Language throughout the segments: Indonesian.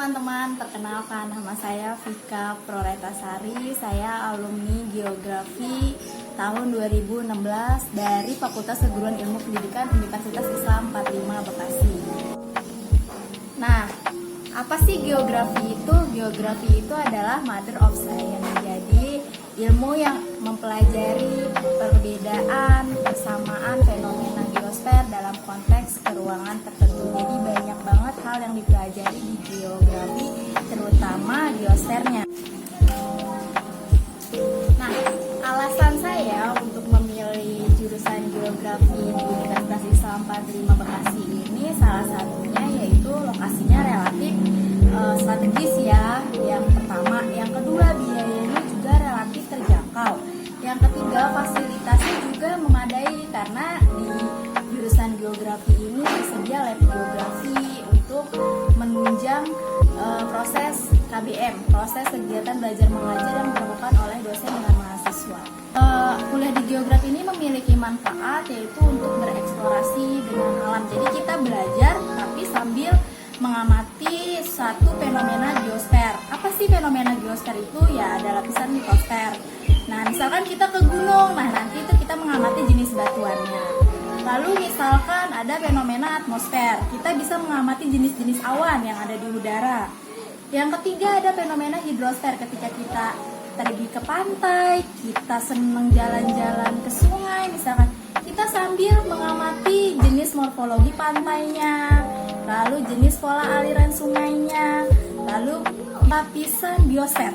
teman-teman, perkenalkan nama saya Vika Proretasari. Saya alumni Geografi tahun 2016 dari Fakultas Keguruan Ilmu Pendidikan Universitas Islam 45 Bekasi. Nah, apa sih geografi itu? Geografi itu adalah mother of science. Jadi, ilmu yang mempelajari perbedaan, persamaan fenomena geosfer dalam konteks keruangan tertentu. Jadi banyak banget hal yang dipelajari di geografi, terutama geosfernya. Nah, alasan saya untuk memilih jurusan geografi di Universitas Islam 45 Bekasi ini salah satunya yaitu lokasinya relatif strategis ya. Yang pertama, yang kedua biayanya juga relatif terjangkau. Yang ketiga, fasilitasnya juga memadai karena di jurusan geografi ini tersedia lab geografi untuk menunjang proses KBM, proses kegiatan belajar mengajar yang dilakukan oleh dosen dengan mahasiswa. Kuliah di geografi ini memiliki manfaat yaitu untuk bereksplorasi dengan alam. Jadi kita belajar tapi sambil mengamati satu fenomena geosfer. Apa sih fenomena geosfer itu? Ya ada lapisan litosfer. Nah, misalkan kita ke gunung, nah nanti itu kita mengamati jenis batuannya. Lalu misalkan ada fenomena atmosfer, kita bisa mengamati jenis-jenis awan yang ada di udara. Yang ketiga ada fenomena hidrosfer, ketika kita pergi ke pantai, kita senang jalan-jalan ke sungai, misalkan kita sambil mengamati jenis morfologi pantainya, lalu jenis pola aliran sungainya, lalu lapisan biosfer.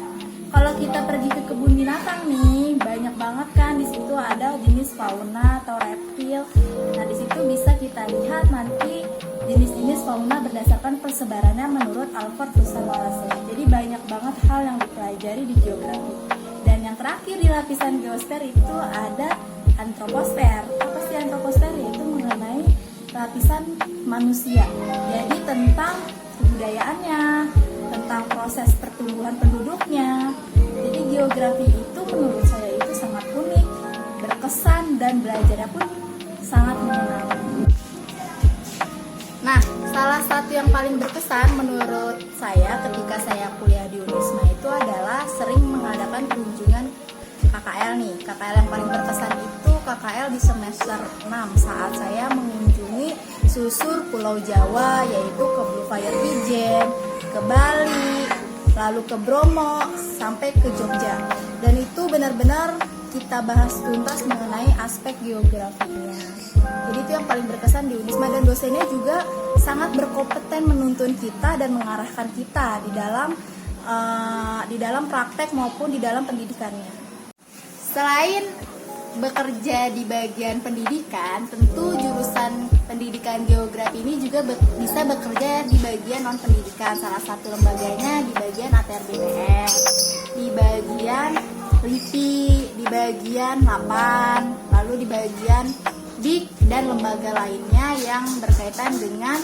Kalau kita pergi ke kebun binatang nih, banyak banget kan di situ ada jenis fauna atau reptil. Nah, di situ bisa kita lihat nanti jenis-jenis fauna berdasarkan persebarannya menurut Alfred Russel Wallace. Jadi banyak banget hal yang dipelajari di geografi. Dan yang terakhir di lapisan geosfer itu ada antroposfer. Apa sih antroposfer? Yaitu mengenai lapisan manusia. Jadi tentang kebudayaannya, tentang proses pertumbuhan penduduknya. Jadi geografi itu menurut saya itu sangat unik, berkesan, dan belajarnya pun sangat menyenangkan. Nah, salah satu yang paling berkesan menurut saya ketika saya kuliah di Unisma itu adalah sering mengadakan kunjungan KKL nih. KKL yang paling berkesan itu KKL di semester 6 saat saya mengunjungi susur Pulau Jawa, yaitu ke Blue Fire Ijen, ke Bali, lalu ke Bromo, sampai ke Jogja. Dan itu benar-benar kita bahas tuntas mengenai aspek geografinya. Jadi itu yang paling berkesan di Unisma, dan dosennya juga sangat berkompeten menuntun kita dan mengarahkan kita di dalam praktek maupun di dalam pendidikannya. Selain bekerja di bagian pendidikan, tentu jurusan pendidikan geografi ini juga bisa bekerja di bagian non pendidikan. Salah satu lembaganya di bagian ATR BPN, di bagian LIPI, di bagian LAPAN, lalu di bagian DIK dan lembaga lainnya yang berkaitan dengan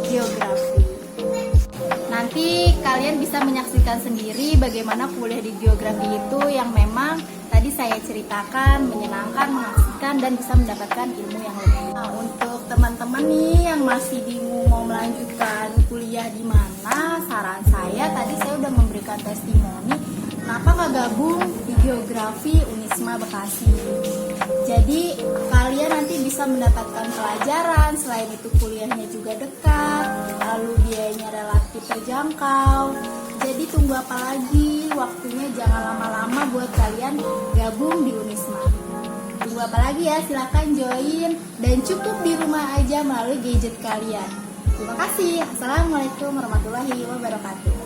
geografi. Nanti kalian bisa menyaksikan sendiri bagaimana kuliah di geografi itu yang memang tadi saya ceritakan, menyenangkan, mengasihkan, dan bisa mendapatkan ilmu yang lebih. Nah, untuk teman-teman nih yang masih bingung mau melanjutkan kuliah di mana, saran saya tadi saya udah memberikan testimoni. Kenapa nggak gabung di geografi Unisma Bekasi? Jadi kalian nanti bisa mendapatkan pelajaran, selain itu kuliahnya juga dekat, lalu biayanya relatif terjangkau. Jadi tunggu apa lagi? Waktunya jangan lama-lama buat kalian gabung di Unisma. Tunggu apa lagi ya? Silakan join dan cukup di rumah aja melalui gadget kalian. Terima kasih. Assalamualaikum warahmatullahi wabarakatuh.